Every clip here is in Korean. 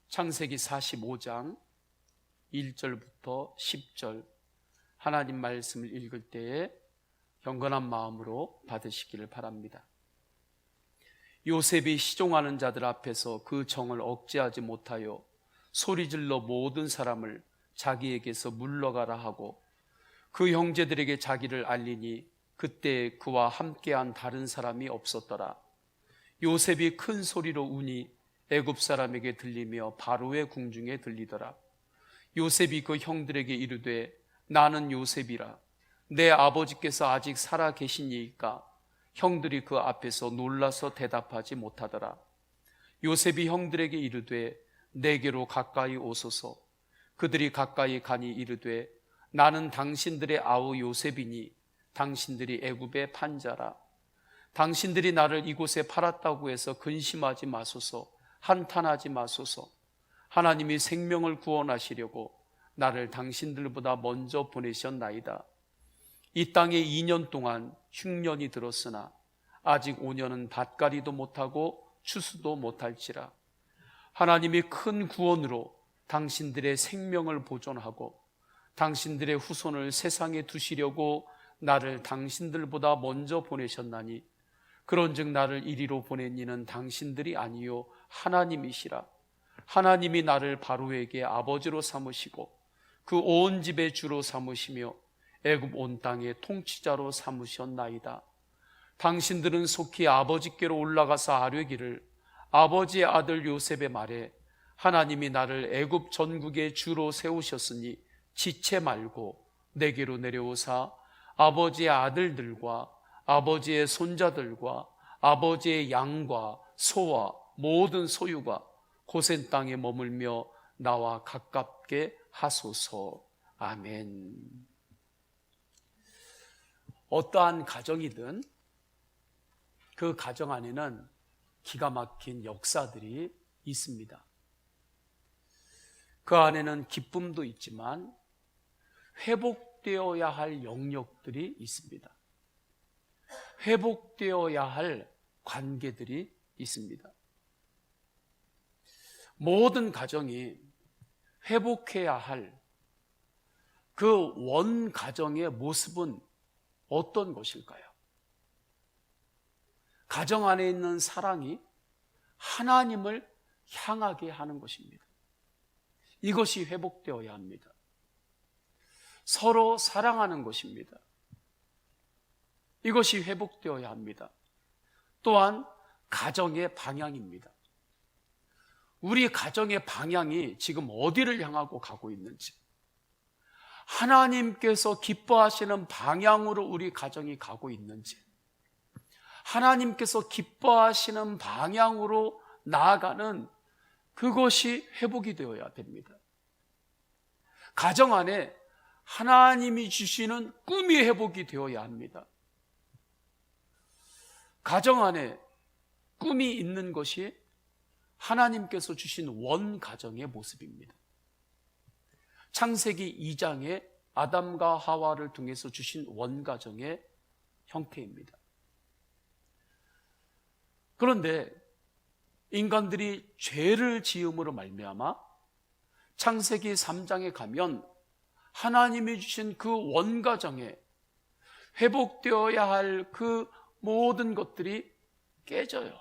창세기 45장 1절부터 10절 하나님 말씀을 읽을 때에 경건한 마음으로 받으시기를 바랍니다. 요셉이 시종하는 자들 앞에서 그 정을 억제하지 못하여 소리질러 모든 사람을 자기에게서 물러가라 하고 그 형제들에게 자기를 알리니 그때 그와 함께한 다른 사람이 없었더라. 요셉이 큰 소리로 우니 애굽 사람에게 들리며 바로의 궁중에 들리더라. 요셉이 그 형들에게 이르되 나는 요셉이라. 내 아버지께서 아직 살아 계시니이까. 형들이 그 앞에서 놀라서 대답하지 못하더라. 요셉이 형들에게 이르되 내게로 가까이 오소서. 그들이 가까이 가니 이르되 나는 당신들의 아우 요셉이니 당신들이 애굽의 판자라. 당신들이 나를 이곳에 팔았다고 해서 근심하지 마소서. 한탄하지 마소서. 하나님이 생명을 구원하시려고 나를 당신들보다 먼저 보내셨나이다. 이 땅에 2년 동안 흉년이 들었으나 아직 5년은 밭갈이도 못하고 추수도 못할지라. 하나님이 큰 구원으로 당신들의 생명을 보존하고 당신들의 후손을 세상에 두시려고 나를 당신들보다 먼저 보내셨나니 그런즉 나를 이리로 보낸 이는 당신들이 아니요 하나님이시라. 하나님이 나를 바로에게 아버지로 삼으시고 그 온 집의 주로 삼으시며 애굽 온 땅의 통치자로 삼으셨나이다. 당신들은 속히 아버지께로 올라가서 아뢰기를 아버지의 아들 요셉의 말에 하나님이 나를 애굽 전국의 주로 세우셨으니 지체 말고 내게로 내려오사 아버지의 아들들과 아버지의 손자들과 아버지의 양과 소와 모든 소유가 고센 땅에 머물며 나와 가깝게 하소서. 아멘. 어떠한 가정이든 그 가정 안에는 기가 막힌 역사들이 있습니다. 그 안에는 기쁨도 있지만 회복되어야 할 영역들이 있습니다. 회복되어야 할 관계들이 있습니다. 모든 가정이 회복해야 할 그 원 가정의 모습은 어떤 것일까요? 가정 안에 있는 사랑이 하나님을 향하게 하는 것입니다. 이것이 회복되어야 합니다. 서로 사랑하는 것입니다. 이것이 회복되어야 합니다. 또한 가정의 방향입니다. 우리 가정의 방향이 지금 어디를 향하고 가고 있는지, 하나님께서 기뻐하시는 방향으로 우리 가정이 가고 있는지, 하나님께서 기뻐하시는 방향으로 나아가는 그것이 회복이 되어야 됩니다. 가정 안에 하나님이 주시는 꿈이 회복이 되어야 합니다. 가정 안에 꿈이 있는 것이 하나님께서 주신 원 가정의 모습입니다. 창세기 2장에 아담과 하와를 통해서 주신 원 가정의 형태입니다. 그런데 인간들이 죄를 지음으로 말미암아 창세기 3장에 가면 하나님이 주신 그 원 가정에 회복되어야 할 그 모든 것들이 깨져요.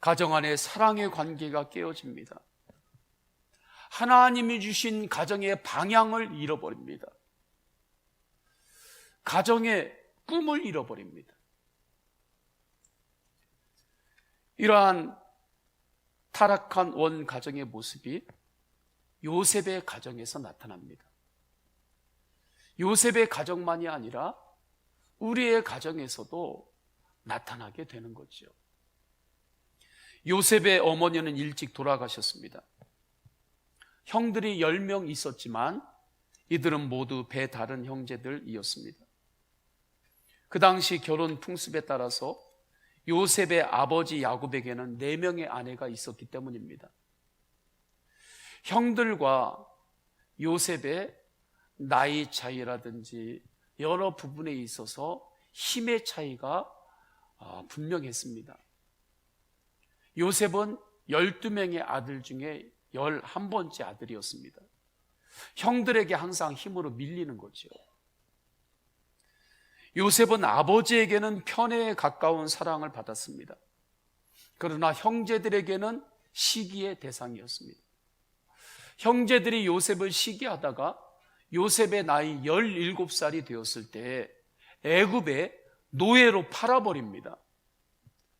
가정 안에 사랑의 관계가 깨어집니다. 하나님이 주신 가정의 방향을 잃어버립니다. 가정의 꿈을 잃어버립니다. 이러한 타락한 원 가정의 모습이 요셉의 가정에서 나타납니다. 요셉의 가정만이 아니라 우리의 가정에서도 나타나게 되는 거죠. 요셉의 어머니는 일찍 돌아가셨습니다. 형들이 10명 있었지만 이들은 모두 배 다른 형제들이었습니다. 그 당시 결혼 풍습에 따라서 요셉의 아버지 야곱에게는 4명의 아내가 있었기 때문입니다. 형들과 요셉의 나이 차이라든지 여러 부분에 있어서 힘의 차이가 분명했습니다. 요셉은 12명의 아들 중에 11번째 아들이었습니다. 형들에게 항상 힘으로 밀리는 거죠. 요셉은 아버지에게는 편애에 가까운 사랑을 받았습니다. 그러나 형제들에게는 시기의 대상이었습니다. 형제들이 요셉을 시기하다가 요셉의 나이 17살이 되었을 때 애굽에 노예로 팔아버립니다.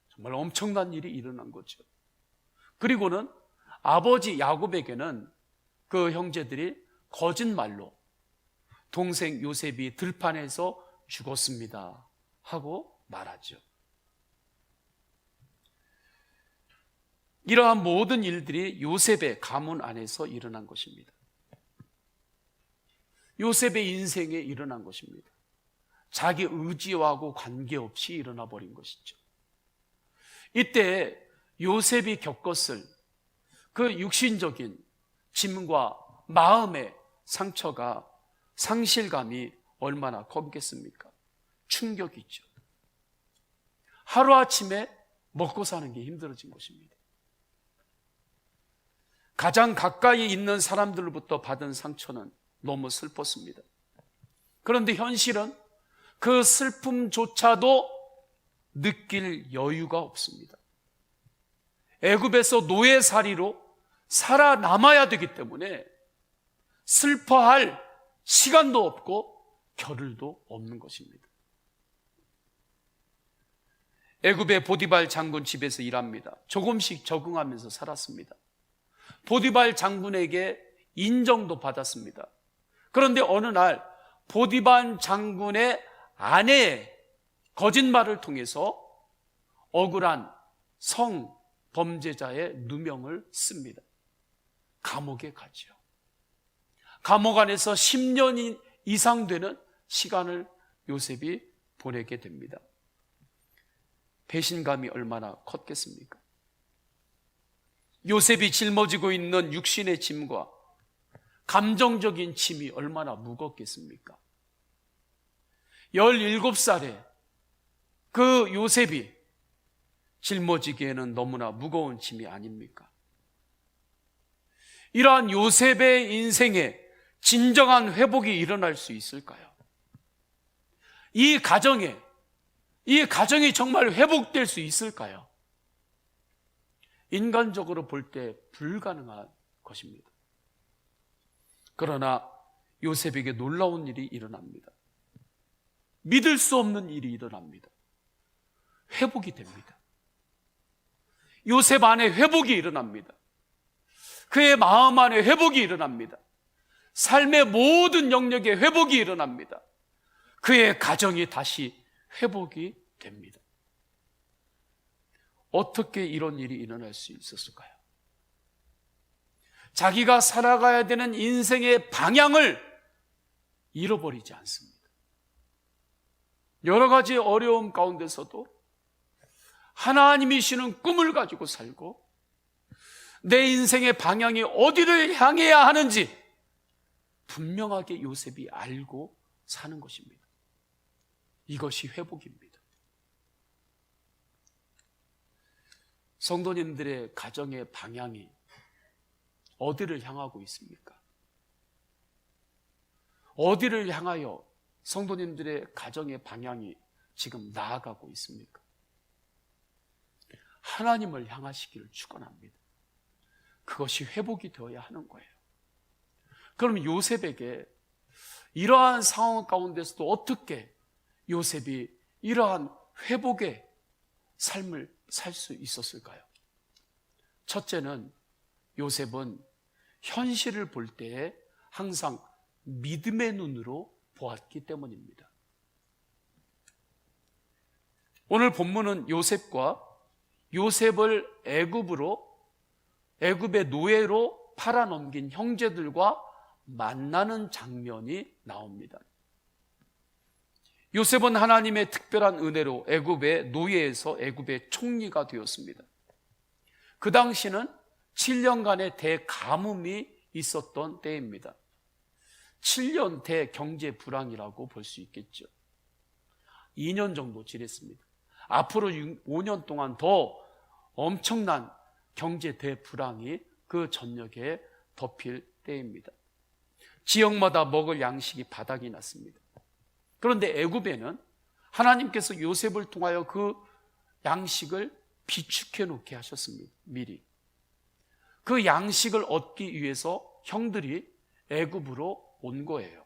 정말 엄청난 일이 일어난 거죠. 그리고는 아버지 야곱에게는 그 형제들이 거짓말로 동생 요셉이 들판에서 죽었습니다 하고 말하죠. 이러한 모든 일들이 요셉의 가문 안에서 일어난 것입니다. 요셉의 인생에 일어난 것입니다. 자기 의지와고 관계없이 일어나 버린 것이죠. 이때 요셉이 겪었을 그 육신적인 짐과 마음의 상처가, 상실감이 얼마나 컸겠습니까? 충격이죠. 하루아침에 먹고 사는 게 힘들어진 것입니다. 가장 가까이 있는 사람들로부터 받은 상처는 너무 슬펐습니다. 그런데 현실은 그 슬픔조차도 느낄 여유가 없습니다. 애굽에서 노예살이로 살아남아야 되기 때문에 슬퍼할 시간도 없고 겨를도 없는 것입니다. 애굽의 보디발 장군 집에서 일합니다. 조금씩 적응하면서 살았습니다. 보디발 장군에게 인정도 받았습니다. 그런데 어느 날 보디발 장군의 아내의 거짓말을 통해서 억울한 성범죄자의 누명을 씁니다. 감옥에 가죠. 감옥 안에서 10년 이상 되는 시간을 요셉이 보내게 됩니다. 배신감이 얼마나 컸겠습니까? 요셉이 짊어지고 있는 육신의 짐과 감정적인 짐이 얼마나 무겁겠습니까? 17살에 그 요셉이 짊어지기에는 너무나 무거운 짐이 아닙니까? 이러한 요셉의 인생에 진정한 회복이 일어날 수 있을까요? 이 가정이 정말 회복될 수 있을까요? 인간적으로 볼 때 불가능한 것입니다. 그러나 요셉에게 놀라운 일이 일어납니다. 믿을 수 없는 일이 일어납니다. 회복이 됩니다. 요셉 안에 회복이 일어납니다. 그의 마음 안에 회복이 일어납니다. 삶의 모든 영역에 회복이 일어납니다. 그의 가정이 다시 회복이 됩니다. 어떻게 이런 일이 일어날 수 있었을까요? 자기가 살아가야 되는 인생의 방향을 잃어버리지 않습니다. 여러 가지 어려움 가운데서도 하나님이 주시는 꿈을 가지고 살고 내 인생의 방향이 어디를 향해야 하는지 분명하게 요셉이 알고 사는 것입니다. 이것이 회복입니다. 성도님들의 가정의 방향이 어디를 향하고 있습니까? 어디를 향하여 성도님들의 가정의 방향이 지금 나아가고 있습니까? 하나님을 향하시기를 축원합니다. 그것이 회복이 되어야 하는 거예요. 그럼 요셉에게 이러한 상황 가운데서도 어떻게 요셉이 이러한 회복의 삶을 살 수 있었을까요? 첫째는 요셉은 현실을 볼 때에 항상 믿음의 눈으로 보았기 때문입니다. 오늘 본문은 요셉을 애굽의 노예로 팔아넘긴 형제들과 만나는 장면이 나옵니다. 요셉은 하나님의 특별한 은혜로 애굽의 노예에서 애굽의 총리가 되었습니다. 그 당시는 7년간의 대가뭄이 있었던 때입니다. 7년 대경제 불황이라고 볼 수 있겠죠. 2년 정도 지냈습니다. 앞으로 5년 동안 더 엄청난 경제 대불황이 그 전역에 덮일 때입니다. 지역마다 먹을 양식이 바닥이 났습니다. 그런데 애굽에는 하나님께서 요셉을 통하여 그 양식을 비축해 놓게 하셨습니다. 미리. 그 양식을 얻기 위해서 형들이 애굽으로 온 거예요.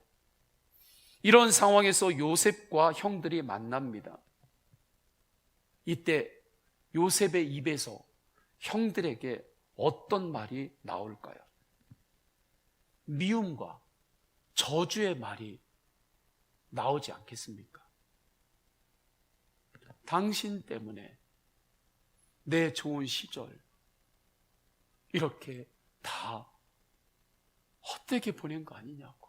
이런 상황에서 요셉과 형들이 만납니다. 이때 요셉의 입에서 형들에게 어떤 말이 나올까요? 미움과 저주의 말이 나오지 않겠습니까? 당신 때문에 내 좋은 시절 이렇게 다 헛되게 보낸 거 아니냐고.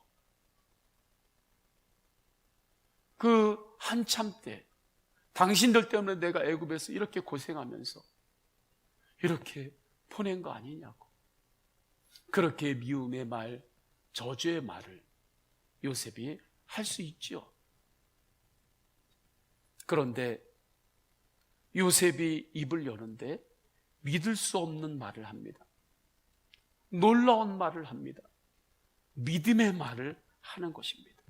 그 한참 때 당신들 때문에 내가 애굽에서 이렇게 고생하면서 이렇게 보낸 거 아니냐고. 그렇게 미움의 말, 저주의 말을 요셉이 할 수 있죠. 그런데 요셉이 입을 여는데 믿을 수 없는 말을 합니다. 놀라운 말을 합니다. 믿음의 말을 하는 것입니다.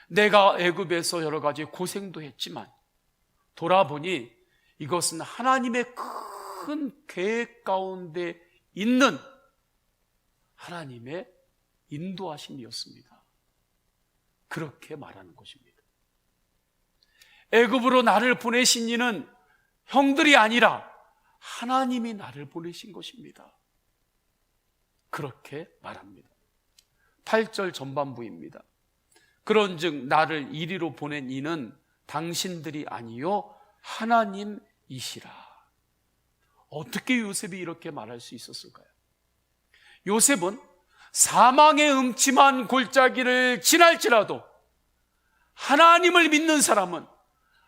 내가 애굽에서 여러 가지 고생도 했지만 돌아보니 이것은 하나님의 큰 계획 가운데 있는 하나님의 인도하심이었습니다. 그렇게 말하는 것입니다. 애굽으로 나를 보내신 이는 형들이 아니라 하나님이 나를 보내신 것입니다. 그렇게 말합니다. 8절 전반부입니다. 그런즉 나를 이리로 보낸 이는 당신들이 아니요 하나님이시라. 어떻게 요셉이 이렇게 말할 수 있었을까요? 요셉은 사망의 음침한 골짜기를 지날지라도 하나님을 믿는 사람은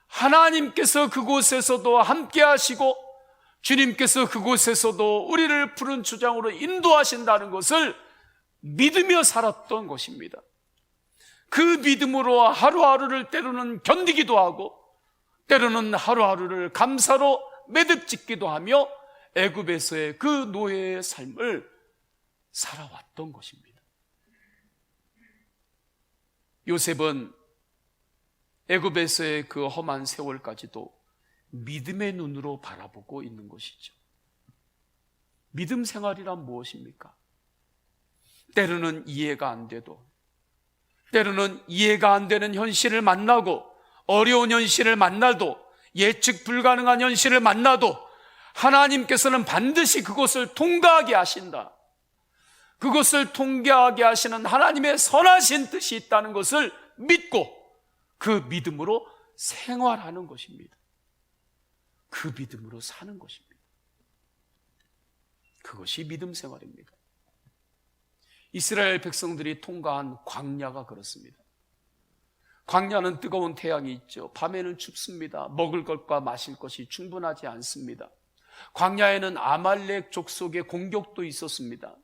하나님께서 그곳에서도 함께 하시고 주님께서 그곳에서도 우리를 푸른 주장으로 인도하신다는 것을 믿으며 살았던 것입니다. 그 믿음으로 하루하루를 때로는 견디기도 하고 때로는 하루하루를 감사로 매듭짓기도 하며 애굽에서의 그 노예의 삶을 살아왔던 것입니다. 요셉은 애굽에서의 그 험한 세월까지도 믿음의 눈으로 바라보고 있는 것이죠. 믿음 생활이란 무엇입니까? 때로는 이해가 안 돼도, 때로는 이해가 안 되는 현실을 만나고 어려운 현실을 만나도, 예측 불가능한 현실을 만나도 하나님께서는 반드시 그것을 통과하게 하신다. 그것을 통과하게 하시는 하나님의 선하신 뜻이 있다는 것을 믿고 그 믿음으로 생활하는 것입니다. 그 믿음으로 사는 것입니다. 그것이 믿음 생활입니다. 이스라엘 백성들이 통과한 광야가 그렇습니다. 광야는 뜨거운 태양이 있죠. 밤에는 춥습니다. 먹을 것과 마실 것이 충분하지 않습니다. 광야에는 아말렉 족속의 공격도 있었습니다.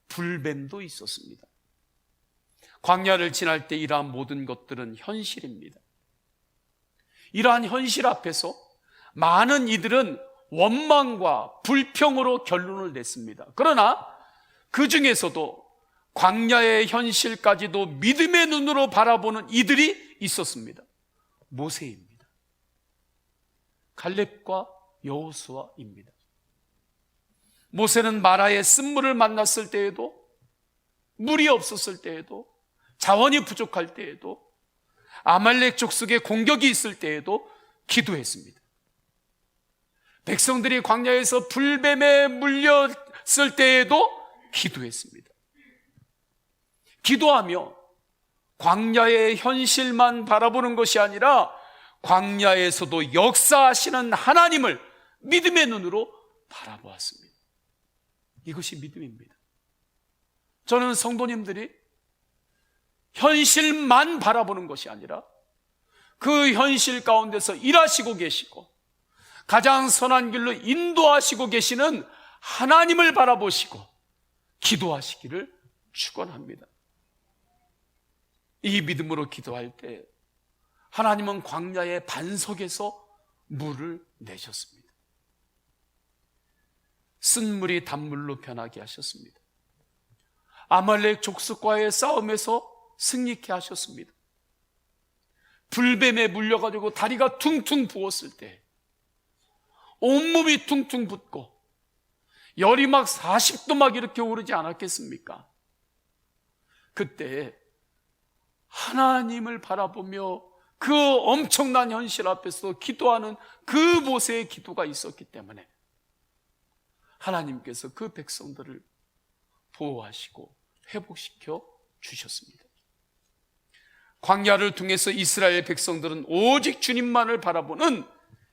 불뱀도 있었습니다. 광야를 지날 때 이러한 모든 것들은 현실입니다. 이러한 현실 앞에서 많은 이들은 원망과 불평으로 결론을 냈습니다. 그러나 그 중에서도 광야의 현실까지도 믿음의 눈으로 바라보는 이들이 있었습니다. 모세입니다. 갈렙과 여호수아입니다. 모세는 마라의 쓴물을 만났을 때에도, 물이 없었을 때에도, 자원이 부족할 때에도, 아말렉 족속의 공격이 있을 때에도 기도했습니다. 백성들이 광야에서 불뱀에 물렸을 때에도 기도했습니다. 기도하며 광야의 현실만 바라보는 것이 아니라 광야에서도 역사하시는 하나님을 믿음의 눈으로 바라보았습니다. 이것이 믿음입니다. 저는 성도님들이 현실만 바라보는 것이 아니라 그 현실 가운데서 일하시고 계시고 가장 선한 길로 인도하시고 계시는 하나님을 바라보시고 기도하시기를 축원합니다. 이 믿음으로 기도할 때 하나님은 광야의 반석에서 물을 내셨습니다. 쓴 물이 단물로 변하게 하셨습니다. 아말렉 족속과의 싸움에서 승리케 하셨습니다. 불뱀에 물려가지고 다리가 퉁퉁 부었을 때 온몸이 퉁퉁 붓고 열이 막 40도 막 이렇게 오르지 않았겠습니까? 그때 하나님을 바라보며 그 엄청난 현실 앞에서 기도하는 그 모세의 기도가 있었기 때문에 하나님께서 그 백성들을 보호하시고 회복시켜 주셨습니다. 광야를 통해서 이스라엘 백성들은 오직 주님만을 바라보는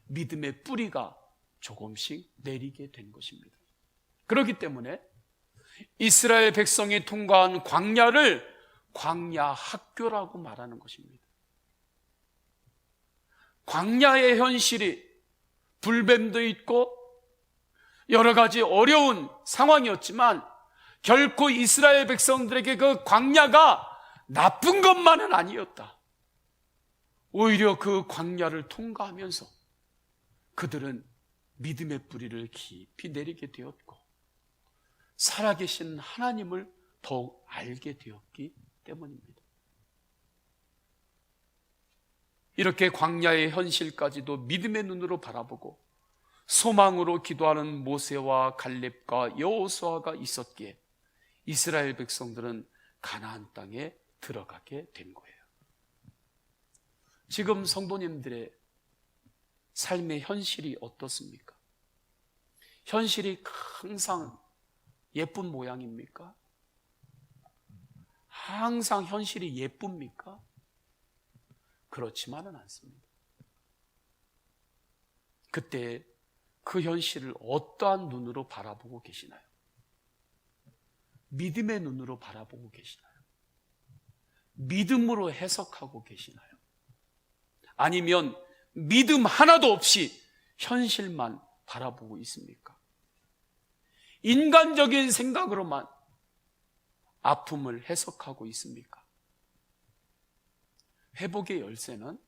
믿음의 뿌리가 조금씩 내리게 된 것입니다. 그렇기 때문에 이스라엘 백성이 통과한 광야를 광야 학교라고 말하는 것입니다. 광야의 현실이 불뱀도 있고 여러 가지 어려운 상황이었지만 결코 이스라엘 백성들에게 그 광야가 나쁜 것만은 아니었다. 오히려 그 광야를 통과하면서 그들은 믿음의 뿌리를 깊이 내리게 되었고 살아계신 하나님을 더욱 알게 되었기 때문입니다. 이렇게 광야의 현실까지도 믿음의 눈으로 바라보고 소망으로 기도하는 모세와 갈렙과 여호수아가 있었기에 이스라엘 백성들은 가나안 땅에 들어가게 된 거예요. 지금 성도님들의 삶의 현실이 어떻습니까? 현실이 항상 예쁜 모양입니까? 항상 현실이 예쁩니까? 그렇지만은 않습니다. 그때 그 현실을 어떠한 눈으로 바라보고 계시나요? 믿음의 눈으로 바라보고 계시나요? 믿음으로 해석하고 계시나요? 아니면 믿음 하나도 없이 현실만 바라보고 있습니까? 인간적인 생각으로만 아픔을 해석하고 있습니까? 회복의 열쇠는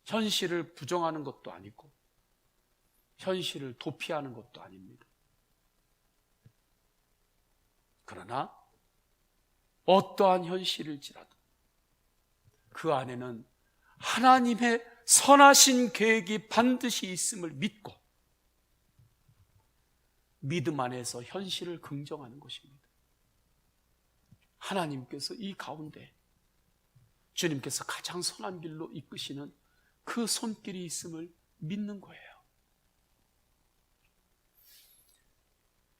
현실을 부정하는 것도 아니고 현실을 도피하는 것도 아닙니다. 그러나 어떠한 현실일지라도 그 안에는 하나님의 선하신 계획이 반드시 있음을 믿고 믿음 안에서 현실을 긍정하는 것입니다. 하나님께서 이 가운데 주님께서 가장 선한 길로 이끄시는 그 손길이 있음을 믿는 거예요.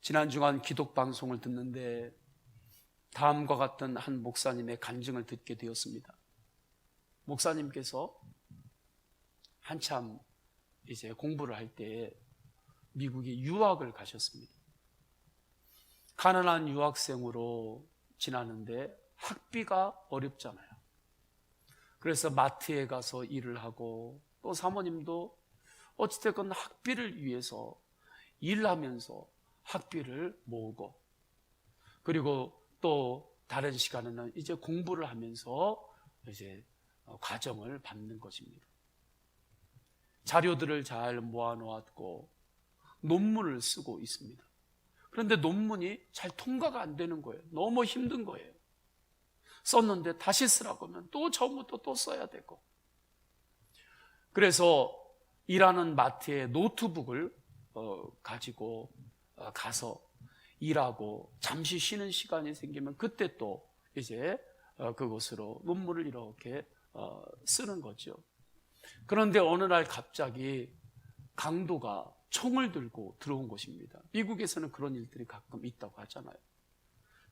지난 주간 기독 방송을 듣는데 다음과 같은 한 목사님의 간증을 듣게 되었습니다. 목사님께서 한참 이제 공부를 할 때 미국에 유학을 가셨습니다. 가난한 유학생으로 지나는데 학비가 어렵잖아요. 그래서 마트에 가서 일을 하고 또 사모님도 어찌됐건 학비를 위해서 일하면서 학비를 모으고 그리고 또 다른 시간에는 이제 공부를 하면서 이제 과정을 받는 것입니다. 자료들을 잘 모아놓았고 논문을 쓰고 있습니다. 그런데 논문이 잘 통과가 안 되는 거예요. 너무 힘든 거예요. 썼는데 다시 쓰라고 하면 또 처음부터 또 써야 되고. 그래서 일하는 마트에 노트북을 가지고 가서 일하고 잠시 쉬는 시간이 생기면 그때 또 이제 그것으로 논문을 이렇게 쓰는 거죠. 그런데 어느 날 갑자기 강도가 총을 들고 들어온 것입니다. 미국에서는 그런 일들이 가끔 있다고 하잖아요.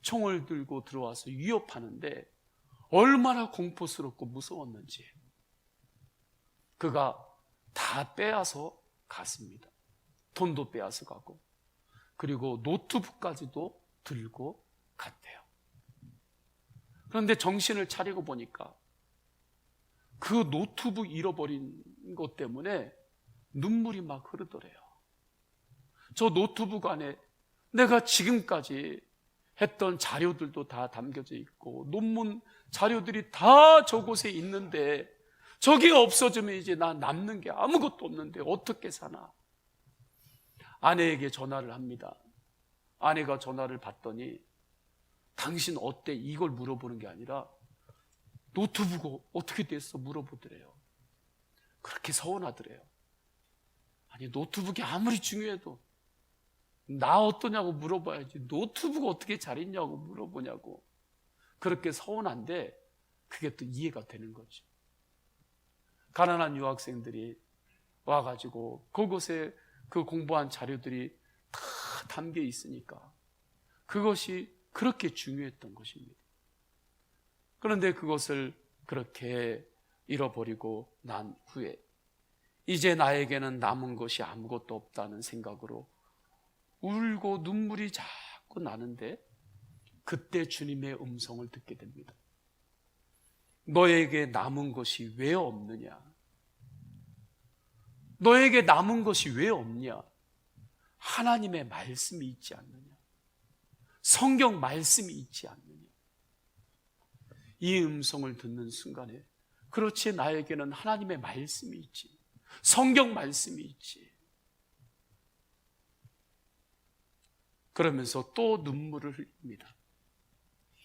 총을 들고 들어와서 위협하는데 얼마나 공포스럽고 무서웠는지 그가 다 빼앗아 갔습니다. 돈도 빼앗아 가고 그리고 노트북까지도 들고 갔대요. 그런데 정신을 차리고 보니까 그 노트북 잃어버린 것 때문에 눈물이 막 흐르더래요. 저 노트북 안에 내가 지금까지 했던 자료들도 다 담겨져 있고 논문 자료들이 다 저곳에 있는데 저게 없어지면 이제 나 남는 게 아무것도 없는데 어떻게 사나. 아내에게 전화를 합니다. 아내가 전화를 받더니 당신 어때? 이걸 물어보는 게 아니라 노트북 어떻게 됐어? 물어보더래요. 그렇게 서운하더래요. 아니, 노트북이 아무리 중요해도 나 어떠냐고 물어봐야지 노트북 어떻게 잘 있냐고 물어보냐고. 그렇게 서운한데 그게 또 이해가 되는 거죠. 가난한 유학생들이 와가지고 그곳에 그 공부한 자료들이 다 담겨 있으니까 그것이 그렇게 중요했던 것입니다. 그런데 그것을 그렇게 잃어버리고 난 후에 이제 나에게는 남은 것이 아무것도 없다는 생각으로 울고 눈물이 자꾸 나는데 그때 주님의 음성을 듣게 됩니다. 너에게 남은 것이 왜 없느냐? 너에게 남은 것이 왜 없냐? 하나님의 말씀이 있지 않느냐? 성경 말씀이 있지 않느냐? 이 음성을 듣는 순간에 그렇지, 나에게는 하나님의 말씀이 있지, 성경 말씀이 있지. 그러면서 또 눈물을 흘립니다.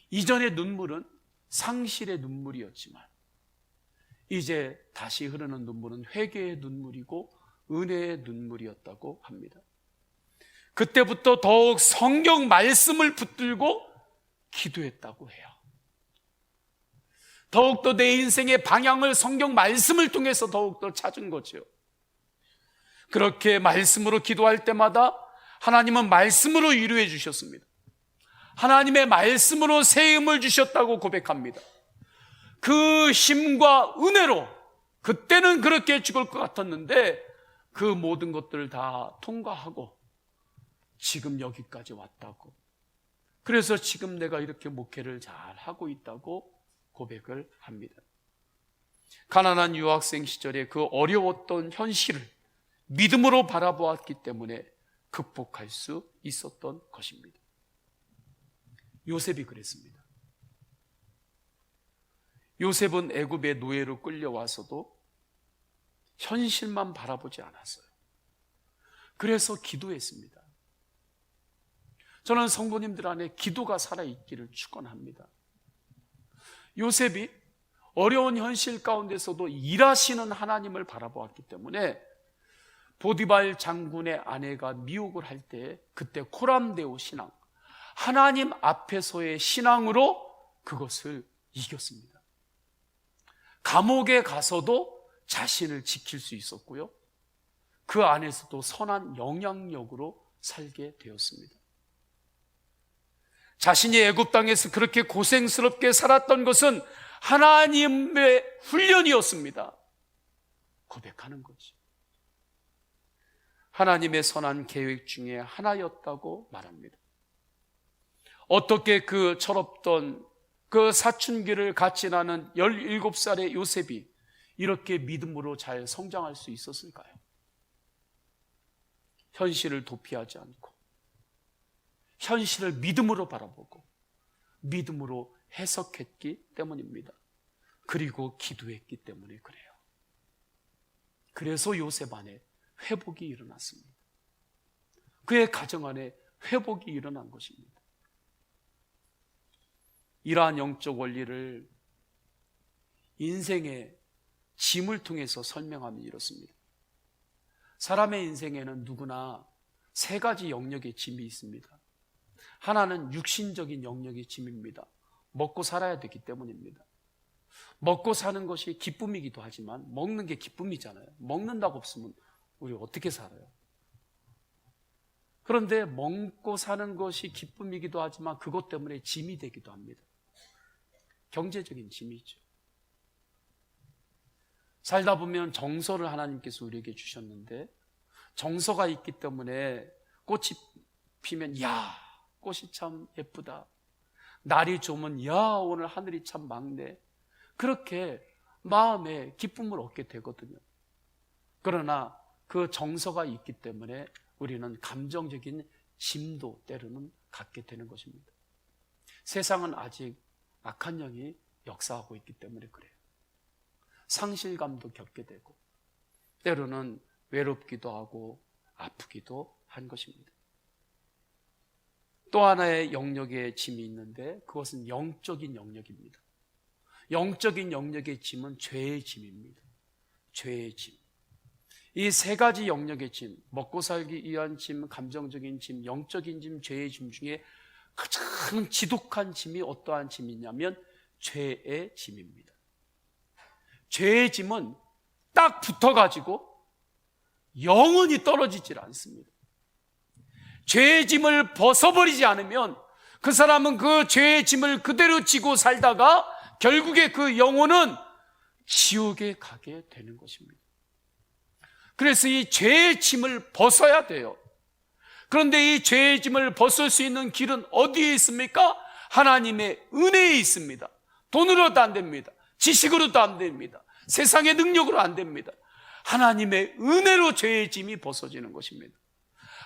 이전의 눈물은 상실의 눈물이었지만 이제 다시 흐르는 눈물은 회개의 눈물이고 은혜의 눈물이었다고 합니다. 그때부터 더욱 성경 말씀을 붙들고 기도했다고 해요. 더욱더 내 인생의 방향을 성경 말씀을 통해서 더욱더 찾은 거죠. 그렇게 말씀으로 기도할 때마다 하나님은 말씀으로 위로해 주셨습니다. 하나님의 말씀으로 새 힘을 주셨다고 고백합니다. 그 힘과 은혜로 그때는 그렇게 죽을 것 같았는데 그 모든 것들을 다 통과하고 지금 여기까지 왔다고. 그래서 지금 내가 이렇게 목회를 잘 하고 있다고 고백을 합니다. 가난한 유학생 시절에 그 어려웠던 현실을 믿음으로 바라보았기 때문에 극복할 수 있었던 것입니다. 요셉이 그랬습니다. 요셉은 애굽의 노예로 끌려와서도 현실만 바라보지 않았어요. 그래서 기도했습니다. 저는 성도님들 안에 기도가 살아있기를 축원합니다. 요셉이 어려운 현실 가운데서도 일하시는 하나님을 바라보았기 때문에 보디발 장군의 아내가 미혹을 할 때 그때 코람데오 신앙, 하나님 앞에서의 신앙으로 그것을 이겼습니다. 감옥에 가서도 자신을 지킬 수 있었고요, 그 안에서도 선한 영향력으로 살게 되었습니다. 자신이 애굽 땅에서 그렇게 고생스럽게 살았던 것은 하나님의 훈련이었습니다. 고백하는 거죠. 하나님의 선한 계획 중에 하나였다고 말합니다. 어떻게 그 철없던 그 사춘기를 같이 나는 17살의 요셉이 이렇게 믿음으로 잘 성장할 수 있었을까요? 현실을 도피하지 않고 현실을 믿음으로 바라보고 믿음으로 해석했기 때문입니다. 그리고 기도했기 때문에 그래요. 그래서 요셉 안에 회복이 일어났습니다. 그의 가정 안에 회복이 일어난 것입니다. 이러한 영적 원리를 인생의 짐을 통해서 설명하면 이렇습니다. 사람의 인생에는 누구나 세 가지 영역의 짐이 있습니다. 하나는 육신적인 영역의 짐입니다. 먹고 살아야 되기 때문입니다. 먹고 사는 것이 기쁨이기도 하지만 먹는 게 기쁨이잖아요. 먹는다고 없으면 우리 어떻게 살아요? 그런데 먹고 사는 것이 기쁨이기도 하지만 그것 때문에 짐이 되기도 합니다. 경제적인 짐이죠. 살다 보면 정서를 하나님께서 우리에게 주셨는데 정서가 있기 때문에 꽃이 피면 야, 꽃이 참 예쁘다. 날이 좋으면 야, 오늘 하늘이 참 맑네, 그렇게 마음에 기쁨을 얻게 되거든요. 그러나 그 정서가 있기 때문에 우리는 감정적인 짐도 때로는 갖게 되는 것입니다. 세상은 아직 악한 영이 역사하고 있기 때문에 그래요. 상실감도 겪게 되고 때로는 외롭기도 하고 아프기도 한 것입니다. 또 하나의 영역의 짐이 있는데 그것은 영적인 영역입니다. 영적인 영역의 짐은 죄의 짐입니다. 죄의 짐. 이 세 가지 영역의 짐, 먹고 살기 위한 짐, 감정적인 짐, 영적인 짐, 죄의 짐 중에 가장 지독한 짐이 어떠한 짐이냐면 죄의 짐입니다. 죄의 짐은 딱 붙어가지고 영원히 떨어지질 않습니다. 죄의 짐을 벗어버리지 않으면 그 사람은 그 죄의 짐을 그대로 지고 살다가 결국에 그 영혼은 지옥에 가게 되는 것입니다. 그래서 이 죄의 짐을 벗어야 돼요. 그런데 이 죄의 짐을 벗을 수 있는 길은 어디에 있습니까? 하나님의 은혜에 있습니다. 돈으로도 안 됩니다. 지식으로도 안 됩니다. 세상의 능력으로 안 됩니다. 하나님의 은혜로 죄의 짐이 벗어지는 것입니다.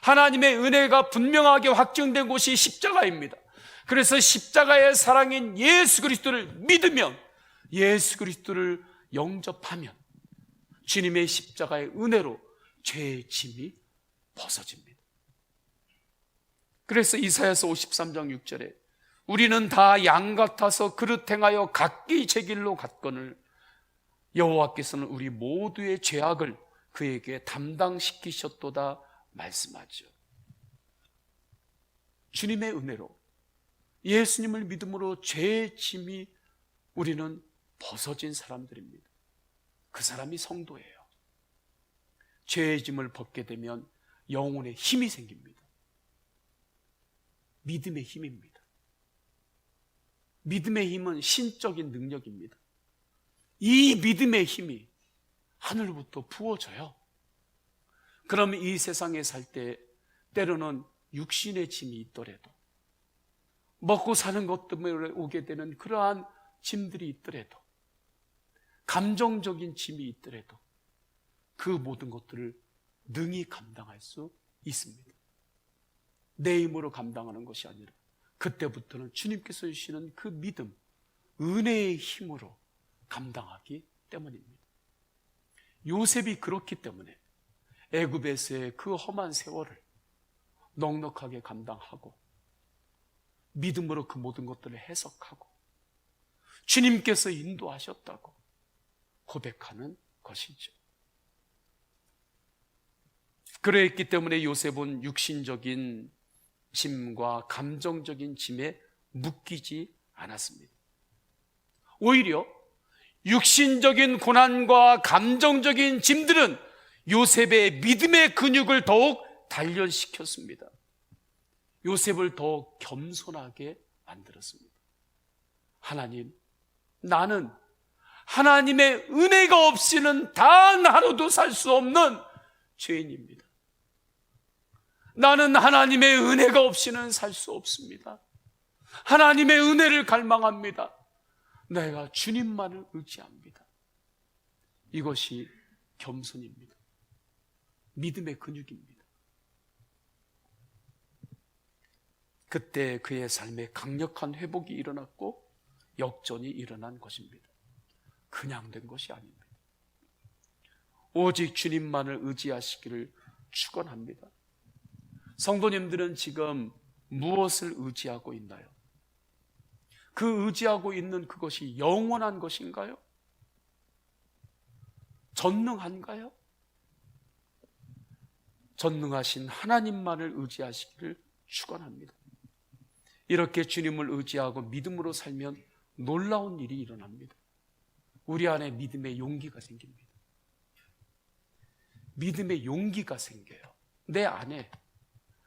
하나님의 은혜가 분명하게 확증된 곳이 십자가입니다. 그래서 십자가의 사랑인 예수 그리스도를 믿으면, 예수 그리스도를 영접하면 주님의 십자가의 은혜로 죄의 짐이 벗어집니다. 그래서 이사야서 53장 6절에 우리는 다 양 같아서 그릇 행하여 각기 제 길로 갔거늘 여호와께서는 우리 모두의 죄악을 그에게 담당시키셨도다 말씀하죠. 주님의 은혜로, 예수님을 믿음으로 죄의 짐이 우리는 벗어진 사람들입니다. 그 사람이 성도예요. 죄의 짐을 벗게 되면 영혼의 힘이 생깁니다. 믿음의 힘입니다. 믿음의 힘은 신적인 능력입니다. 이 믿음의 힘이 하늘부터 부어져요. 그러면 이 세상에 살 때 때로는 육신의 짐이 있더라도, 먹고 사는 것 때문에 오게 되는 그러한 짐들이 있더라도, 감정적인 짐이 있더라도 그 모든 것들을 능히 감당할 수 있습니다. 내 힘으로 감당하는 것이 아니라 그때부터는 주님께서 주시는 그 믿음, 은혜의 힘으로 감당하기 때문입니다. 요셉이 그렇기 때문에 애굽에서의 그 험한 세월을 넉넉하게 감당하고 믿음으로 그 모든 것들을 해석하고 주님께서 인도하셨다고 고백하는 것이죠. 그랬기 때문에 요셉은 육신적인 짐과 감정적인 짐에 묶이지 않았습니다. 오히려 육신적인 고난과 감정적인 짐들은 요셉의 믿음의 근육을 더욱 단련시켰습니다. 요셉을 더욱 겸손하게 만들었습니다. 하나님, 나는 하나님의 은혜가 없이는 단 하루도 살 수 없는 죄인입니다. 나는 하나님의 은혜가 없이는 살 수 없습니다. 하나님의 은혜를 갈망합니다. 내가 주님만을 의지합니다. 이것이 겸손입니다. 믿음의 근육입니다. 그때 그의 삶에 강력한 회복이 일어났고 역전이 일어난 것입니다. 그냥 된 것이 아닙니다. 오직 주님만을 의지하시기를 축원합니다. 성도님들은 지금 무엇을 의지하고 있나요? 그 의지하고 있는 그것이 영원한 것인가요? 전능한가요? 전능하신 하나님만을 의지하시기를 축원합니다. 이렇게 주님을 의지하고 믿음으로 살면 놀라운 일이 일어납니다. 우리 안에 믿음의 용기가 생깁니다. 믿음의 용기가 생겨요. 내 안에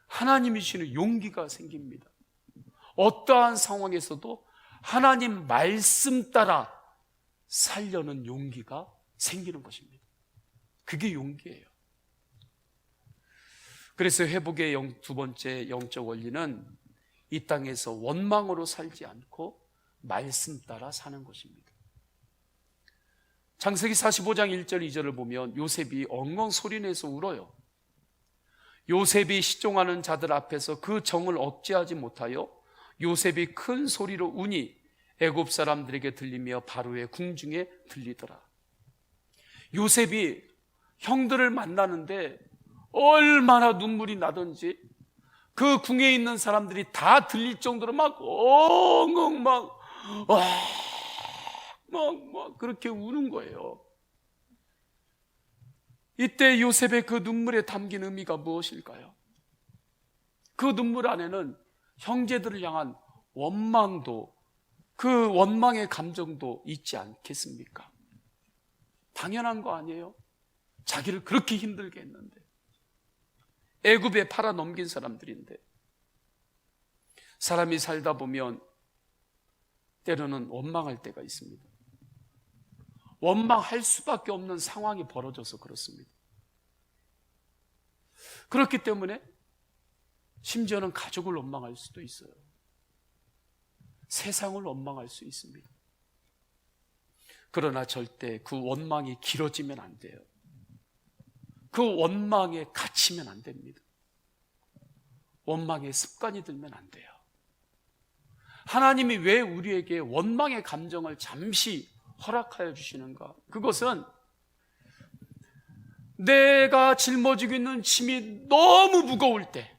하나님이 주시는 용기가 생깁니다. 어떠한 상황에서도 하나님 말씀 따라 살려는 용기가 생기는 것입니다. 그게 용기예요. 그래서 회복의 두 번째 영적 원리는 이 땅에서 원망으로 살지 않고 말씀 따라 사는 것입니다. 창세기 45장 1절 2절을 보면 요셉이 엉엉 소리내서 울어요. 요셉이 시종하는 자들 앞에서 그 정을 억제하지 못하여 요셉이 큰 소리로 우니 애굽 사람들에게 들리며 바로의 궁중에 들리더라. 요셉이 형들을 만나는데 얼마나 눈물이 나던지 그 궁에 있는 사람들이 다 들릴 정도로 막 엉엉 막 그렇게 우는 거예요. 이때 요셉의 그 눈물에 담긴 의미가 무엇일까요? 그 눈물 안에는 형제들을 향한 원망도, 그 원망의 감정도 있지 않겠습니까? 당연한 거 아니에요? 자기를 그렇게 힘들게 했는데, 애굽에 팔아 넘긴 사람들인데. 사람이 살다 보면 때로는 원망할 때가 있습니다. 원망할 수밖에 없는 상황이 벌어져서 그렇습니다. 그렇기 때문에 심지어는 가족을 원망할 수도 있어요. 세상을 원망할 수 있습니다. 그러나 절대 그 원망이 길어지면 안 돼요. 그 원망에 갇히면 안 됩니다. 원망의 습관이 들면 안 돼요. 하나님이 왜 우리에게 원망의 감정을 잠시 허락하여 주시는가? 그것은 내가 짊어지고 있는 짐이 너무 무거울 때,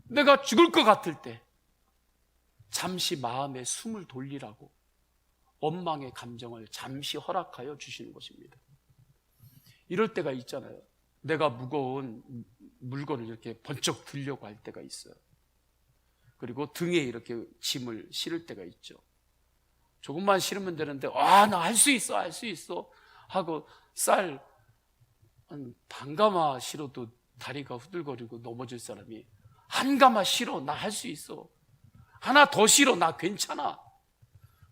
내가 죽을 것 같을 때 잠시 마음에 숨을 돌리라고 원망의 감정을 잠시 허락하여 주시는 것입니다. 이럴 때가 있잖아요. 내가 무거운 물건을 이렇게 번쩍 들려고 할 때가 있어요. 그리고 등에 이렇게 짐을 실을 때가 있죠. 조금만 실으면 되는데 나 할 수 있어, 할 수 있어 하고 쌀 한 반 가마 실어도 다리가 후들거리고 넘어질 사람이 한 가마 실어, 나 할 수 있어, 하나 더 실어, 나 괜찮아.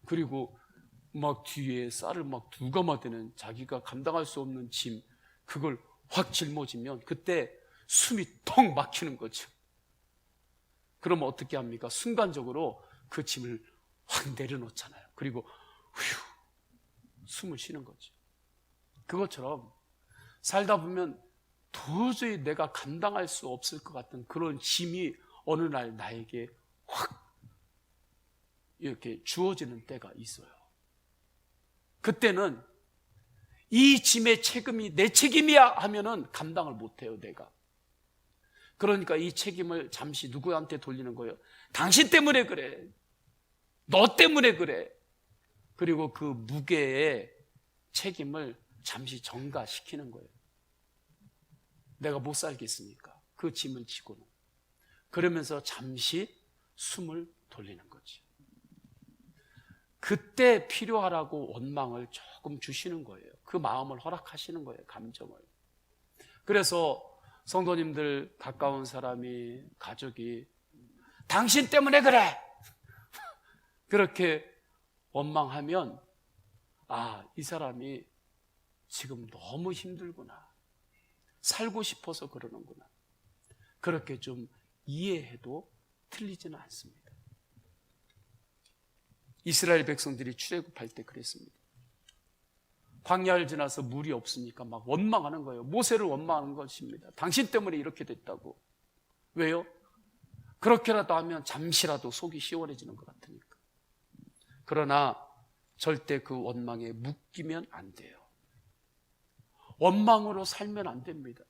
그리고 막 뒤에 쌀을 막 두 가마 되는 자기가 감당할 수 없는 짐, 그걸 확 짊어지면 그때 숨이 턱 막히는 거죠. 그러면 어떻게 합니까? 순간적으로 그 짐을 확 내려놓잖아요. 그리고 휴, 숨을 쉬는 거죠. 그것처럼 살다 보면 도저히 내가 감당할 수 없을 것 같은 그런 짐이 어느 날 나에게 확 이렇게 주어지는 때가 있어요. 그때는 이 짐의 책임이 내 책임이야 하면은 감당을 못해요, 내가. 그러니까 이 책임을 잠시 누구한테 돌리는 거예요? 당신 때문에 그래, 너 때문에 그래. 그리고 그 무게의 책임을 잠시 전가시키는 거예요. 내가 못 살겠으니까 그 짐을 지고는. 그러면서 잠시 숨을 돌리는 거지. 그때 필요하라고 원망을 조금 주시는 거예요. 그 마음을 허락하시는 거예요, 감정을. 그래서 성도님들, 가까운 사람이, 가족이 당신 때문에 그래 그렇게 원망하면 이 사람이 지금 너무 힘들구나, 살고 싶어서 그러는구나, 그렇게 좀 이해해도 틀리지는 않습니다. 이스라엘 백성들이 출애굽할 때 그랬습니다. 광야를 지나서 물이 없으니까 막 원망하는 거예요. 모세를 원망하는 것입니다. 당신 때문에 이렇게 됐다고. 왜요? 그렇게라도 하면 잠시라도 속이 시원해지는 것 같으니까. 그러나 절대 그 원망에 묶이면 안 돼요. 원망으로 살면 안 됩니다.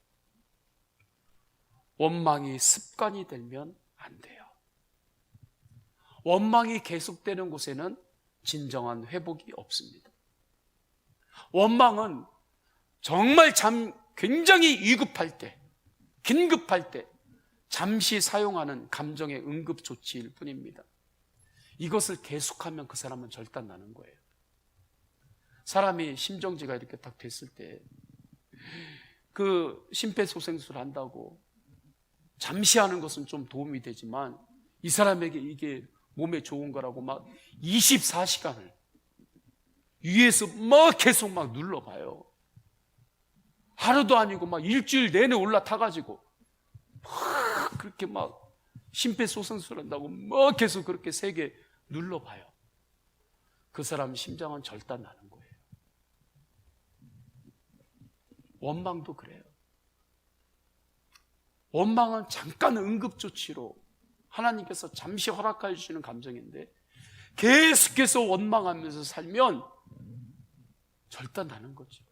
원망이 습관이 되면 안 돼요. 원망이 계속되는 곳에는 진정한 회복이 없습니다. 원망은 정말 굉장히 위급할 때, 긴급할 때 잠시 사용하는 감정의 응급 조치일 뿐입니다. 이것을 계속하면 그 사람은 절단 나는 거예요. 사람이 심정지가 이렇게 딱 됐을 때 그 심폐소생술 한다고 잠시 하는 것은 좀 도움이 되지만 이 사람에게 이게 몸에 좋은 거라고 막 24시간을 위에서 막 계속 막 눌러봐요. 하루도 아니고 막 일주일 내내 올라타가지고 막 그렇게 막 심폐소생술 한다고 뭐 계속 그렇게 세게 눌러봐요. 그 사람 심장은 절단 나는 거예요. 원망도 그래요. 원망은 잠깐 응급조치로 하나님께서 잠시 허락해 주시는 감정인데 계속해서 원망하면서 살면 절단 나는 거죠.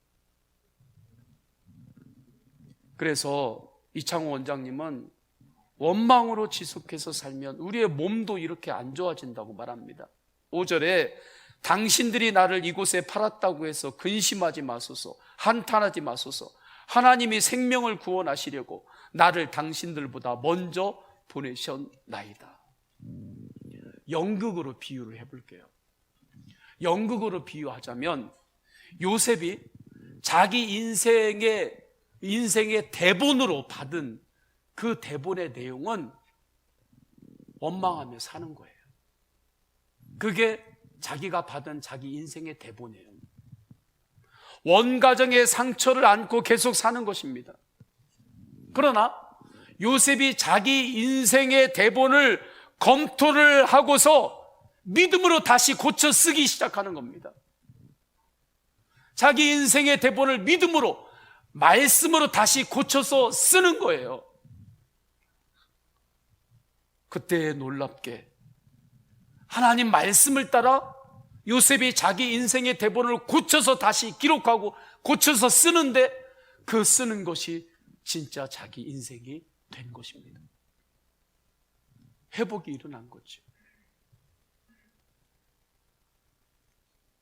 그래서 이창호 원장님은 원망으로 지속해서 살면 우리의 몸도 이렇게 안 좋아진다고 말합니다. 5절에 당신들이 나를 이곳에 팔았다고 해서 근심하지 마소서, 한탄하지 마소서. 하나님이 생명을 구원하시려고 나를 당신들보다 먼저 보내셨나이다. 연극으로 비유를 해볼게요. 연극으로 비유하자면 요셉이 자기 인생의 대본으로 받은 그 대본의 내용은 원망하며 사는 거예요. 그게 자기가 받은 자기 인생의 대본이에요. 원가정의 상처를 안고 계속 사는 것입니다. 그러나 요셉이 자기 인생의 대본을 검토를 하고서 믿음으로 다시 고쳐 쓰기 시작하는 겁니다. 자기 인생의 대본을 믿음으로, 말씀으로 다시 고쳐서 쓰는 거예요. 그때 놀랍게 하나님 말씀을 따라 요셉이 자기 인생의 대본을 고쳐서 다시 기록하고 고쳐서 쓰는데 그 쓰는 것이 진짜 자기 인생이 된 것입니다. 회복이 일어난 거죠.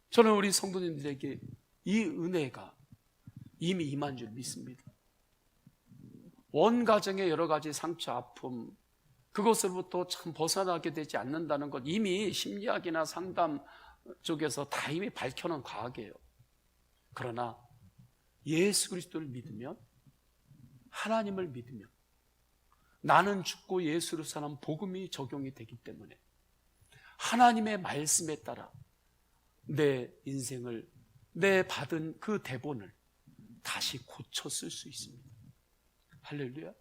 저는 우리 성도님들에게 이 은혜가 이미 임한 줄 믿습니다. 원 가정의 여러 가지 상처, 아픔, 그것으로부터 참 벗어나게 되지 않는다는 것 이미 심리학이나 상담 쪽에서 다 이미 밝혀놓은 과학이에요. 그러나 예수 그리스도를 믿으면, 하나님을 믿으면 나는 죽고 예수로 사는 복음이 적용이 되기 때문에 하나님의 말씀에 따라 내 인생을, 내 받은 그 대본을 다시 고쳐 쓸 수 있습니다. 할렐루야.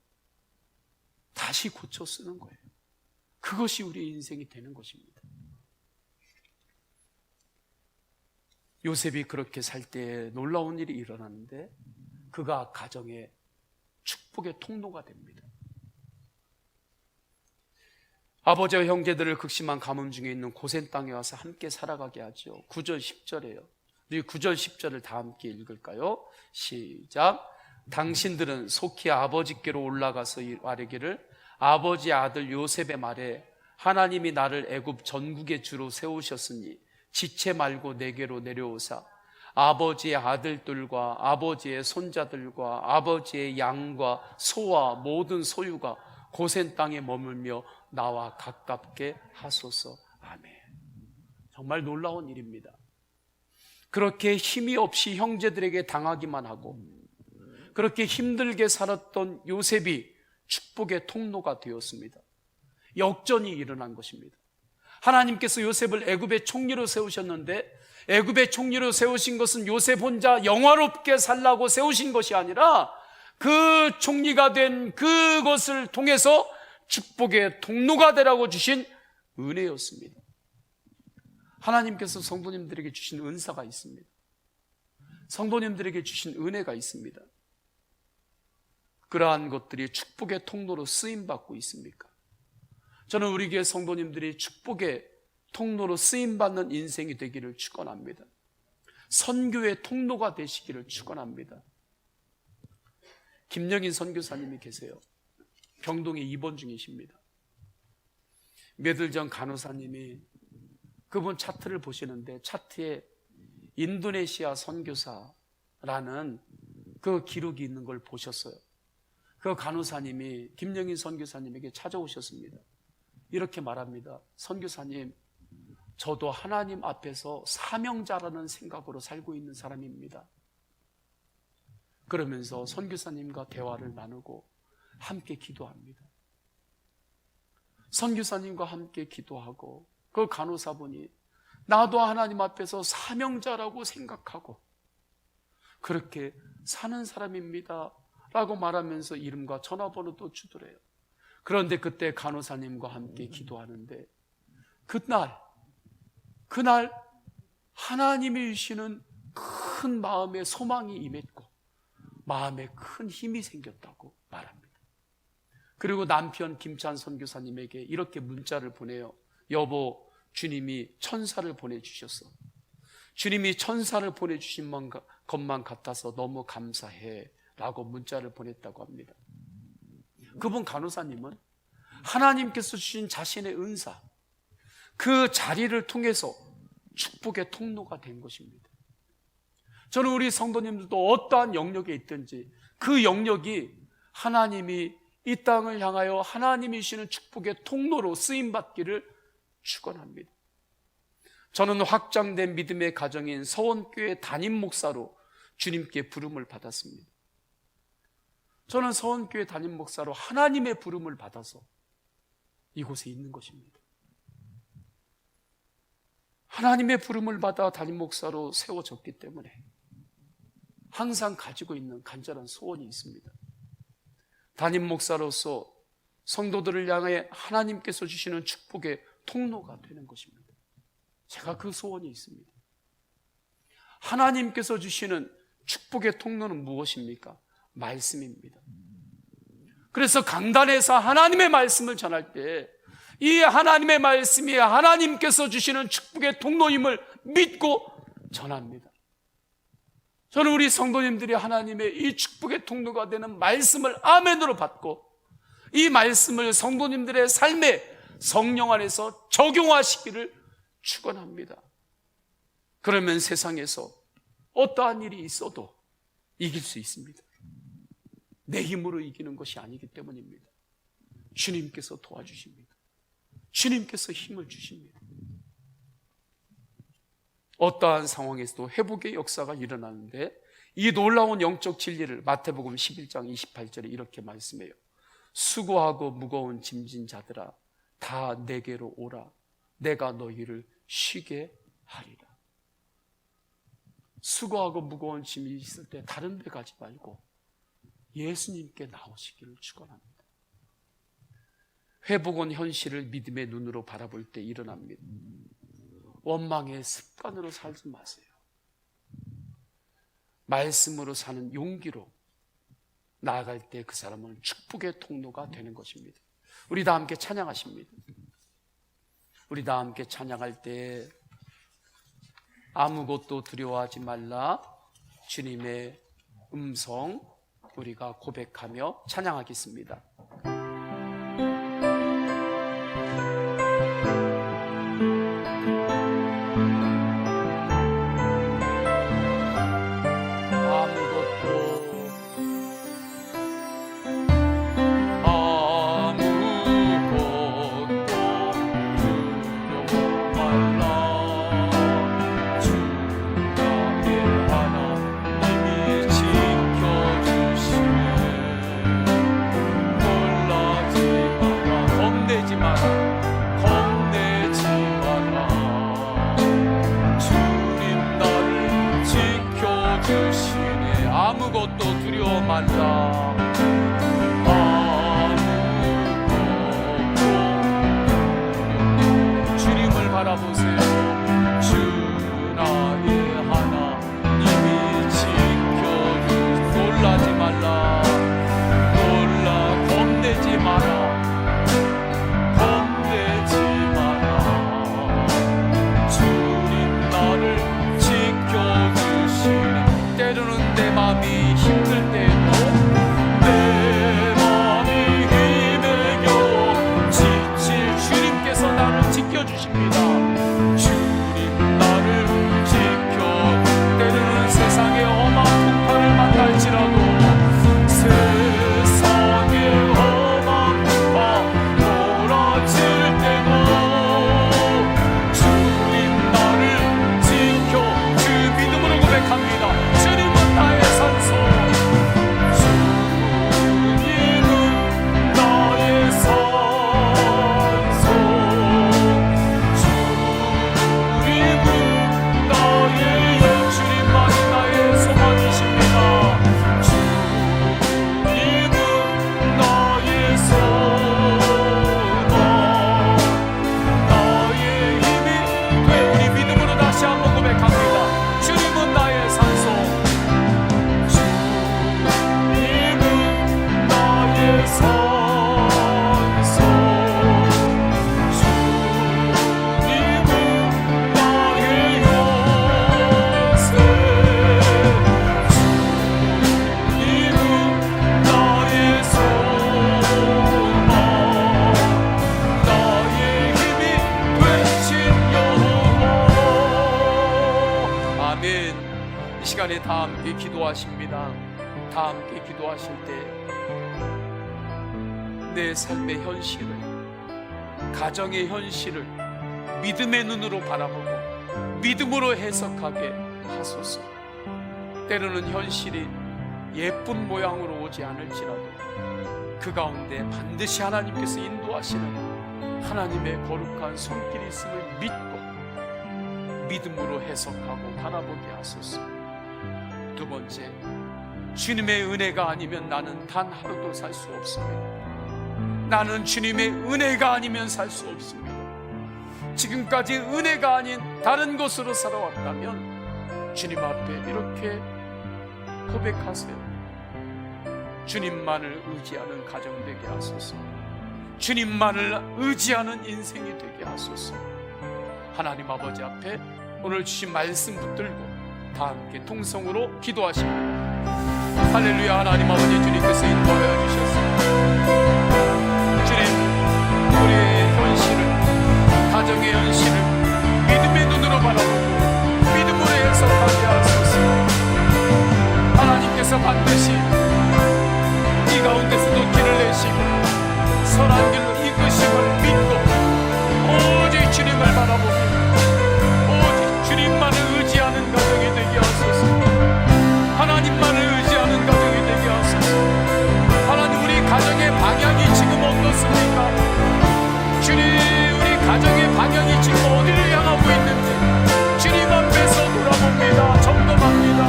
다시 고쳐 쓰는 거예요. 그것이 우리의 인생이 되는 것입니다. 요셉이 그렇게 살 때 놀라운 일이 일어났는데 그가 가정의 축복의 통로가 됩니다. 아버지와 형제들을 극심한 가뭄 중에 있는 고센 땅에 와서 함께 살아가게 하죠. 9절 10절이에요. 우리 9절 10절을 다 함께 읽을까요? 시작. 당신들은 속히 아버지께로 올라가서 말하기를 아버지의 아들 요셉의 말에 하나님이 나를 애굽 전국의 주로 세우셨으니 지체 말고 내게로 내려오사 아버지의 아들들과 아버지의 손자들과 아버지의 양과 소와 모든 소유가 고센 땅에 머물며 나와 가깝게 하소서. 아멘. 정말 놀라운 일입니다. 그렇게 힘이 없이 형제들에게 당하기만 하고 그렇게 힘들게 살았던 요셉이 축복의 통로가 되었습니다. 역전이 일어난 것입니다. 하나님께서 요셉을 애굽의 총리로 세우셨는데 애굽의 총리로 세우신 것은 요셉 혼자 영화롭게 살라고 세우신 것이 아니라 그 총리가 된 그것을 통해서 축복의 통로가 되라고 주신 은혜였습니다. 하나님께서 성도님들에게 주신 은사가 있습니다. 성도님들에게 주신 은혜가 있습니다. 그러한 것들이 축복의 통로로 쓰임받고 있습니까? 저는 우리 교회 성도님들이 축복의 통로로 쓰임받는 인생이 되기를 축원합니다. 선교의 통로가 되시기를 축원합니다. 김영인 선교사님이 계세요. 병동에 입원 중이십니다. 며칠 전 간호사님이 그분 차트를 보시는데 차트에 인도네시아 선교사라는 그 기록이 있는 걸 보셨어요. 그 간호사님이 김영인 선교사님에게 찾아오셨습니다. 이렇게 말합니다. 선교사님, 저도 하나님 앞에서 사명자라는 생각으로 살고 있는 사람입니다. 그러면서 선교사님과 대화를 나누고 함께 기도합니다. 선교사님과 함께 기도하고 그 간호사분이 나도 하나님 앞에서 사명자라고 생각하고 그렇게 사는 사람입니다 라고 말하면서 이름과 전화번호도 주더래요. 그런데 그때 간호사님과 함께 기도하는데 그날 하나님이 주시는 큰 마음의 소망이 임했고 마음에 큰 힘이 생겼다고 말합니다. 그리고 남편 김찬 선교사님에게 이렇게 문자를 보내요. 여보, 주님이 천사를 보내주셨어. 주님이 천사를 보내주신 것만 같아서 너무 감사해 라고 문자를 보냈다고 합니다. 그분 간호사님은 하나님께서 주신 자신의 은사, 그 자리를 통해서 축복의 통로가 된 것입니다. 저는 우리 성도님들도 어떠한 영역에 있든지 그 영역이 하나님이 이 땅을 향하여 하나님이 주시는 축복의 통로로 쓰임받기를 축원합니다. 저는 확장된 믿음의 가정인 서원교회 담임 목사로 주님께 부름을 받았습니다. 저는 서원교회 담임 목사로 하나님의 부름을 받아서 이곳에 있는 것입니다. 하나님의 부름을 받아 담임 목사로 세워졌기 때문에 항상 가지고 있는 간절한 소원이 있습니다. 담임 목사로서 성도들을 향해 하나님께서 주시는 축복의 통로가 되는 것입니다. 제가 그 소원이 있습니다. 하나님께서 주시는 축복의 통로는 무엇입니까? 말씀입니다. 그래서 강단에서 하나님의 말씀을 전할 때 이 하나님의 말씀이 하나님께서 주시는 축복의 통로임을 믿고 전합니다. 저는 우리 성도님들이 하나님의 이 축복의 통로가 되는 말씀을 아멘으로 받고 이 말씀을 성도님들의 삶에 성령 안에서 적용하시기를 축원합니다. 그러면 세상에서 어떠한 일이 있어도 이길 수 있습니다. 내 힘으로 이기는 것이 아니기 때문입니다. 주님께서 도와주십니다. 주님께서 힘을 주십니다. 어떠한 상황에서도 회복의 역사가 일어나는데 이 놀라운 영적 진리를 마태복음 11장 28절에 이렇게 말씀해요. 수고하고 무거운 짐진 자들아 다 내게로 오라. 내가 너희를 쉬게 하리라. 수고하고 무거운 짐이 있을 때 다른 데 가지 말고 예수님께 나오시기를 축원합니다. 회복은 현실을 믿음의 눈으로 바라볼 때 일어납니다. 원망의 습관으로 살지 마세요. 말씀으로 사는 용기로 나아갈 때 그 사람은 축복의 통로가 되는 것입니다. 우리 다 함께 찬양하십니다. 우리 다 함께 찬양할 때 아무것도 두려워하지 말라 주님의 음성 우리가 고백하며 찬양하겠습니다. 아무것도 두려워 말라. 아무것도 주님을 바라보세요. 주 나의 하나님이 지켜주. 놀라지 말라. 놀라 겁내지 마라. 겁내지 마라. 주님 나를 지켜주시네. 때로는 내 마음이 힘들 때에도 내 마음이 힘에 겨워 지칠 주님께서 나를 지켜주십니다. 주님 나를 지켜. 때로는 세상의 험한 풍파를 만날지라도 세상의 험한 다 함께 기도하십니다. 다 함께 기도하실 때 내 삶의 현실을, 가정의 현실을 믿음의 눈으로 바라보고 믿음으로 해석하게 하소서. 때로는 현실이 예쁜 모양으로 오지 않을지라도 그 가운데 반드시 하나님께서 인도하시는 하나님의 거룩한 손길이 있음을 믿고 믿음으로 해석하고 바라보게 하소서. 두 번째, 주님의 은혜가 아니면 나는 단 하루도 살 수 없습니다. 나는 주님의 은혜가 아니면 살 수 없습니다. 지금까지 은혜가 아닌 다른 것으로 살아왔다면 주님 앞에 이렇게 고백하세요. 주님만을 의지하는 가정 되게 하소서. 주님만을 의지하는 인생이 되게 하소서. 하나님 아버지 앞에 오늘 주신 말씀 붙들고 다 함께 통성으로 기도하십니다. 할렐루야. 하나님 아버지, 주님께서 인도하여 주셨습니다. 주님, 우리의 현실을, 가정의 현실을 믿음의 눈으로 바라보고 믿음으로 해석하게 하소서. 하나님께서 반드시 이 가운데서도 길을 내시고 선한 길로 이끄심을 믿고 오직 주님을 바라보며 오직 주님만을 의지하는 가정이 되게 하소서. 하나님만을 의지하는 가정이 되게 하소서. 하나님, 우리 가정의 방향이 지금 어떻습니까? 주님, 우리 가정의 방향이 지금 어디를 향하고 있는지 주님 앞에서 돌아봅니다. 점검합니다.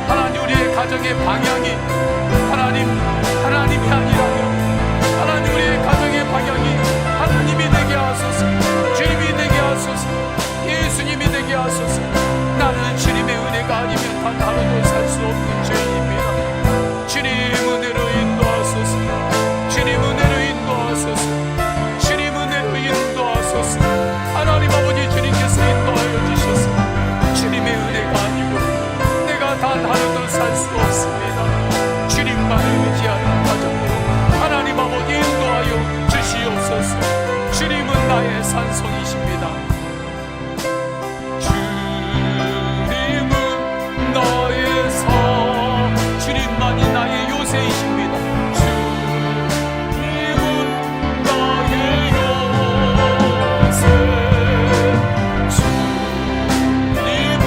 하나님, 우리의 가정의 방향이 하나님이 아니라면 하나님, 우리의 가정의 방향이 하나님이 되게 하소서. 주님이 되게 하소서. 예수님이 되게 하소서. 나는 주님의 은혜가 아니면 단 하루도 살 수 없는 죄인입니다. 주님 은혜로 인도하소서. 주님 은혜로 인도하소서. 주님 은혜로 인도하소서. 하나님 아버지, 주님께서 인도하여 주셔서 주님의 은혜가 아니고 내가 단 하루도 살 수 없습니다. 주님만을 의지하는 가정으로 하나님 아버지 인도하여 주시옵소서. 주님은 나의 산성이십니다. 주님은 나의 산, 주님만이 나의 요새이십니다. 주님은 나의 요새, 주님은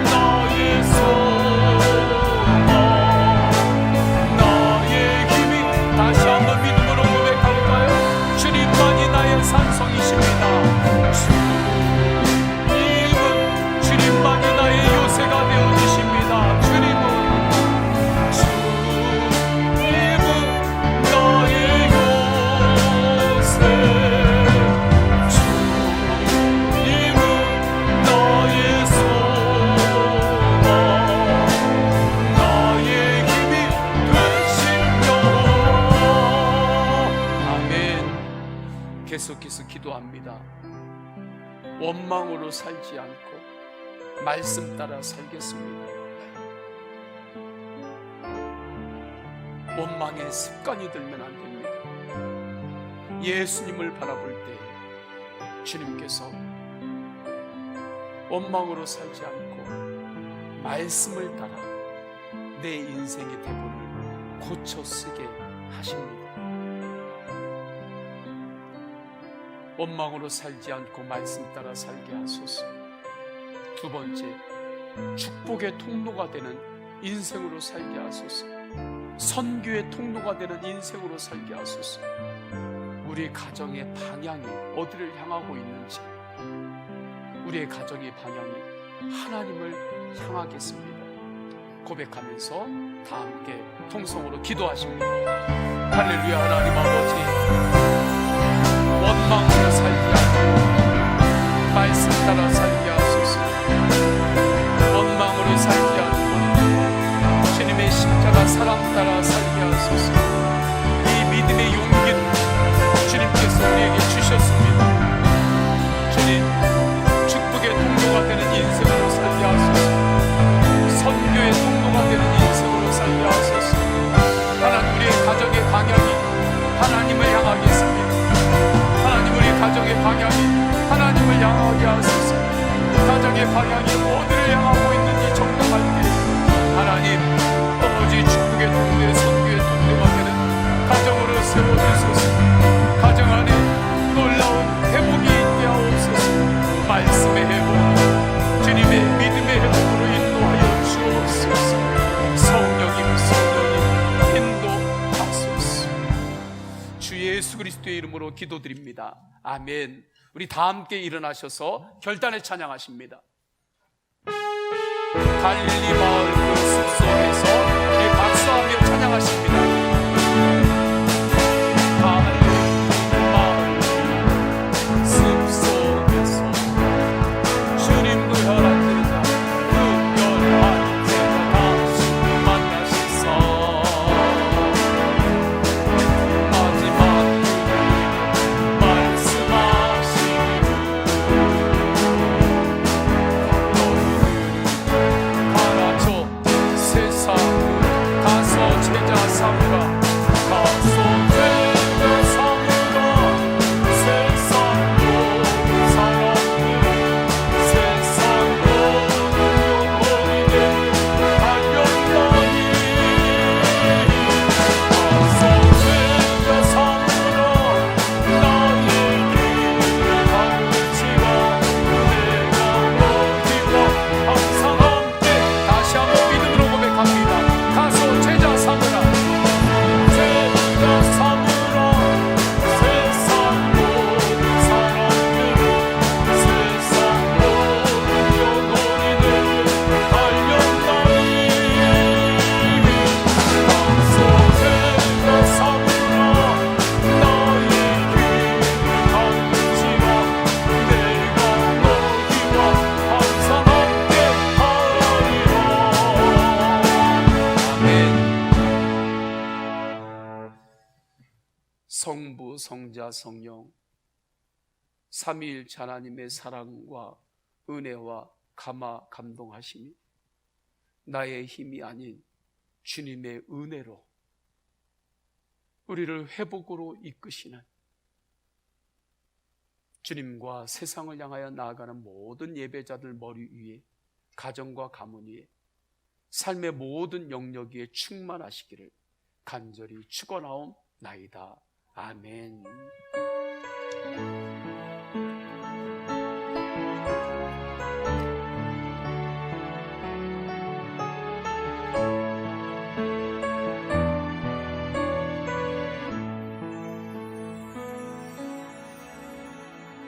나의 소망, 나의 힘이. 다시 한번 믿음으로 고백할까요? 주님만이 나의 산성이십니다. 주님만이 나의 요새가 되어주십니다. 주님은 나의 요새, 주님은 나의 소망, 나의 힘이 되시며. 아멘. 계속해서 기도합니다. 원망으로 살지 않고 말씀 따라 살겠습니다. 원망의 습관이 들면 안 됩니다. 예수님을 바라볼 때 주님께서 원망으로 살지 않고 말씀을 따라 내 인생의 대본을 고쳐 쓰게 하십니다. 원망으로 살지 않고 말씀 따라 살게 하소서. 두 번째, 축복의 통로가 되는 인생으로 살게 하소서. 선교의 통로가 되는 인생으로 살게 하소서. 우리 가정의 방향이 어디를 향하고 있는지, 우리의 가정의 방향이 하나님을 향하겠습니다. 고백하면서 다 함께 통성으로 기도하십니다. 할렐루야. 하나님 아버지, 원망으로 살지 않고 말씀 따라 살게 하소서. 원망으로 살지 않고 주님의 십자가 사랑 따라 살게 하소서. 이 믿음의 용기를 주님께서 우리에게 주셨습니다. 주님, 축복의 통로가 되는 인생으로 살게 하소서. 선교의 통로가 되는 인생으로 살게 하소서. 하나님, 우리의 가정의 방향이 하나님을 향하겠습니다. 하나님, 우리 가정의 방향이 하나님을 향하게 하소서. 가정의 방향이 어디를 향하고 있는지 점검할 때 하나님, 아버지 축복의 동네, 선교의 동네가 되는 가정으로 세워주소서. 가정 안에 놀라운 회복이 있게 하옵소서. 말씀의 회복, 주님의 믿음의 회복으로 인도하여 주옵소서. 성령님 인도하소서. 주 예수 그리스도의 이름으로 기도드립니다. 아멘. 우리 다 함께 일어나셔서 결단을 찬양하십니다. 갈릴리 마을 그 숲속에서 우리 박수하며 찬양하십니다. 갈릴리 마을 숲속에서 주님 그 혈안 제자, 그 혈안 제자 다시 만나시사 마지막 말씀하시기를 가서 제자 삼으라. 가서 제자 삼으라. 세상도 사랑으로 세상도 영원히 달려가니. 가서 제자 삼으라. 나의 길을 가르치라. 내가 너희와 항상 함께. 다시 한번 믿음으로 고백합니다. 가서 제자 삼으라. 제자 삼으라. 세상 모든 사람들은 세상 모든 영혼이들 달려가니. 가서 제자 삼으라. 나의 길을 가르치라. 내가 너희와 항상 함께 하리라. 아멘. 성부, 성자, 성령 삼위일체 하나님의 사랑과 은혜와 감화 감동하심이 나의 힘이 아닌 주님의 은혜로 우리를 회복으로 이끄시는 주님과 세상을 향하여 나아가는 모든 예배자들 머리 위에, 가정과 가문 위에, 삶의 모든 영역 위에 충만하시기를 간절히 축원하옵나이다. 아멘.